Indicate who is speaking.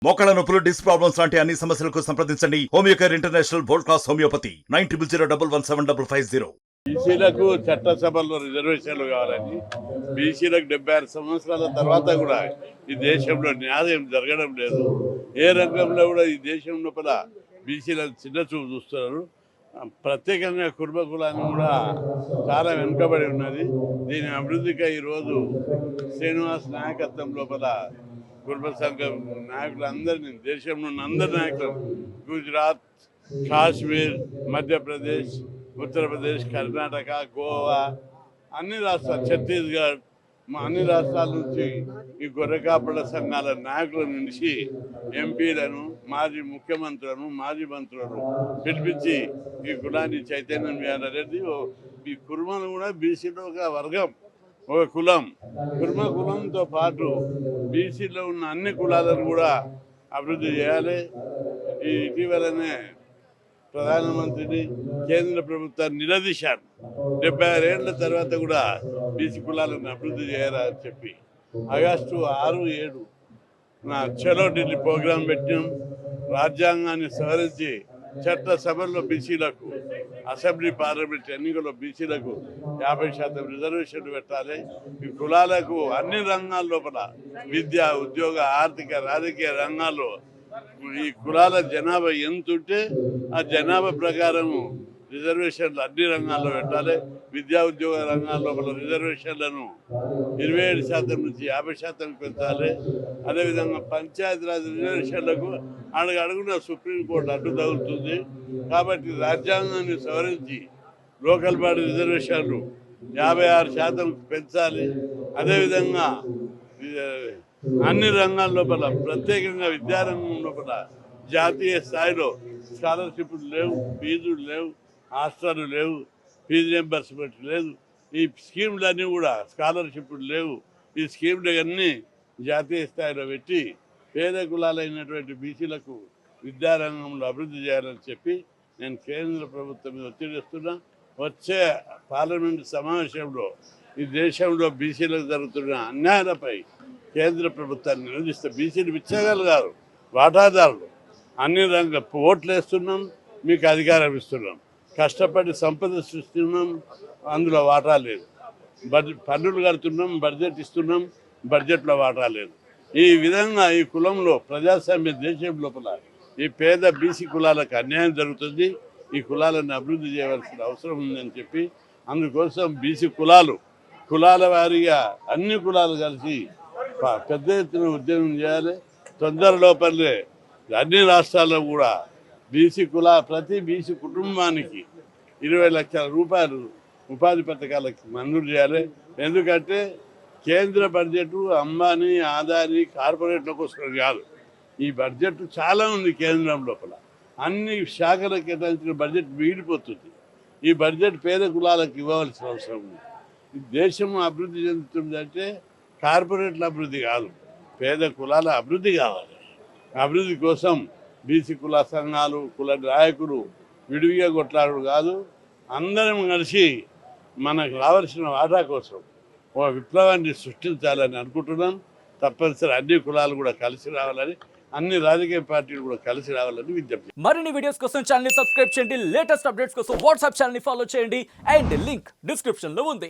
Speaker 1: మోకాళ్ళ నొప్పులు, disc problems లాంటి అన్ని సమస్యలకు సంప్రదించండి Homeocare international world class homeopathy 9001175550.
Speaker 2: బీసీలకు చట్టసభల్లో రిజర్వేషన్లు కావాలని, బీసీలకు 76 సంవత్సరాల తర్వాత కూడా ఈ దేశంలో న్యాయం జరగడం లేదు. ఏ రంగంలో కూడా ఈ దేశం లోపల బీసీలకు చిన్న చూపు చూస్తున్నారు. ప్రత్యేకంగా కుర్మ కులాన్ని కూడా చాలా వెనుకబడి ఉన్నది. దీని అభివృద్ధికి ఈరోజు శ్రీనివాస్ నాయకత్వం లోపల కుర్మ సంఘం నాయకులందరినీ, దేశంలో ఉన్న అందరి నాయకులను, గుజరాత్, కాశ్మీర్, మధ్యప్రదేశ్, ఉత్తరప్రదేశ్, కర్ణాటక, గోవా, అన్ని రాష్ట్రాలు, ఛత్తీస్గఢ్, అన్ని రాష్ట్రాల నుంచి ఈ గొర్రెకాపల సంఘాల నాయకుల నుంచి ఎంపీలను, మాజీ ముఖ్యమంత్రులను, మాజీ మంత్రులను పిలిపించి ఈ కులాన్ని చైతన్యం చేయాలనేది. ఈ కుర్మలు కూడా బీసీలో ఒక వర్గం, ఒక కులం. కుర్మ కులంతో పాటు బీసీలో ఉన్న అన్ని కులాలను కూడా అభివృద్ధి చేయాలి. ఈ ఇటీవలనే ప్రధానమంత్రిని, కేంద్ర ప్రభుత్వాన్ని నిలదీశారు. 76 ఏళ్ల తర్వాత కూడా బీసీ కులాలను అభివృద్ధి చేయాలని చెప్పి ఆగస్టు 6, 7 చలో ఢిల్లీ ప్రోగ్రాం పెట్టినాం. రాజ్యాంగాన్ని సవరించి చట్టసభల్లో బీసీలకు, అసెంబ్లీ పార్లమెంట్ ఎన్నికల్లో బీసీలకు 50% రిజర్వేషన్లు పెట్టాలి. ఈ కులాలకు అన్ని రంగాల లోపల, విద్య, ఉద్యోగ, ఆర్థిక, రాజకీయ రంగాల్లో ఈ కులాల జనాభా ఎంత ఉంటే ఆ జనాభా ప్రకారము రిజర్వేషన్లు అన్ని రంగాల్లో పెట్టాలి. విద్యా ఉద్యోగ రంగాల లోపల రిజర్వేషన్లను 27% నుంచి 50% పెంచాలి. అదేవిధంగా పంచాయతీరాజ్ రిజర్వేషన్లకు అడుగున సుప్రీంకోర్టు అడ్డు తగులుతుంది. కాబట్టి రాజ్యాంగాన్ని సవరించి లోకల్ బాడీ రిజర్వేషన్లు 56% పెంచాలి. అదేవిధంగా అన్ని రంగాల లోపల, ప్రత్యేకంగా విద్యారంగం లోపల జాతీయ స్థాయిలో స్కాలర్షిప్లు లేవు, ఫీజులు లేవు, హాస్టల్ లేవు, ఫీజు రియంబర్స్మెంట్ లేదు. ఈ స్కీములన్నీ కూడా, స్కాలర్షిప్లు లేవు. ఈ స్కీములు అన్నీ జాతీయ స్థాయిలో పెట్టి పేద కులాలైనటువంటి బీసీలకు విద్యారంగంలో అభివృద్ధి చేయాలని చెప్పి నేను కేంద్ర ప్రభుత్వం మీద ఒత్తిడి ఇస్తున్నా. వచ్చే పార్లమెంటు సమావేశంలో ఈ దేశంలో బీసీలకు జరుగుతున్న అన్యాయాలపై కేంద్ర ప్రభుత్వాన్ని నిలదీస్తే, బీసీలు బిచ్చగాళ్ళు కాదు, వాటాదారులు. అన్ని ఓట్లు వేస్తున్నాం, మీకు అధికారం ఇస్తున్నాం, కష్టపడి సంపద సృష్టిస్తున్నాం, అందులో వాటా లేదు. పన్నులు కడుతున్నాం, బడ్జెట్ ఇస్తున్నాం, బడ్జెట్లో వాటా లేదు. ఈ విధంగా ఈ కులంలో, ప్రజాస్వామ్య దేశం లోపల ఈ పేద బీసీ కులాలకు అన్యాయం జరుగుతుంది. ఈ కులాలను అభివృద్ధి చేయవలసిన అవసరం ఉందని చెప్పి, అందుకోసం బీసీ కులాల వారీగా అన్ని కులాలు కలిసి పెద్ద ఎత్తున ఉద్యమం చేయాలి. తొందరలోపలే అన్ని రాష్ట్రాల్లో కూడా ప్రతి బీసీ కుటుంబానికి 20 లక్షల రూపాయలు ఉపాధి పథకాలకు మంజూరు చేయాలి. ఎందుకంటే కేంద్ర బడ్జెట్ అంబానీ, ఆదాని, కార్పొరేట్ల కోసం కాదు. ఈ బడ్జెట్ చాలా ఉంది కేంద్రం లోపల. అన్ని శాఖలకు కేటాయించిన బడ్జెట్ మిగిలిపోతుంది. ఈ బడ్జెట్ పేద కులాలకు ఇవ్వవలసిన అవసరం ఉంది. ఈ దేశం అభివృద్ధి చెందుతుందంటే కార్పొరేట్ల అభివృద్ధి కాదు, పేద కులాల అభివృద్ధి కావాలి. అభివృద్ధి కోసం బీసీ కుల సంఘాలు, కుల నాయకులు విడివిగా కొట్లాడు కాదు, అందరం కలిసి మనకు రావాల్సిన వాటా కోసం ఒక విప్లవాన్ని సృష్టించాలని అనుకుంటున్నాం. తప్పనిసరి అన్ని కులాలు కూడా కలిసి రావాలని, అన్ని రాజకీయ పార్టీలు కూడా కలిసి రావాలని విజ్ఞప్తి.
Speaker 3: మరిన్ని వీడియోస్ కోసం ఛానల్ ని సబ్స్క్రైబ్ చేయండి. లేటెస్ట్ అప్డేట్స్ కోసం వాట్సాప్ ఛానల్ ని ఫాలో చేయండి. అండ్ లింక్ డిస్క్రిప్షన్ లో ఉంది.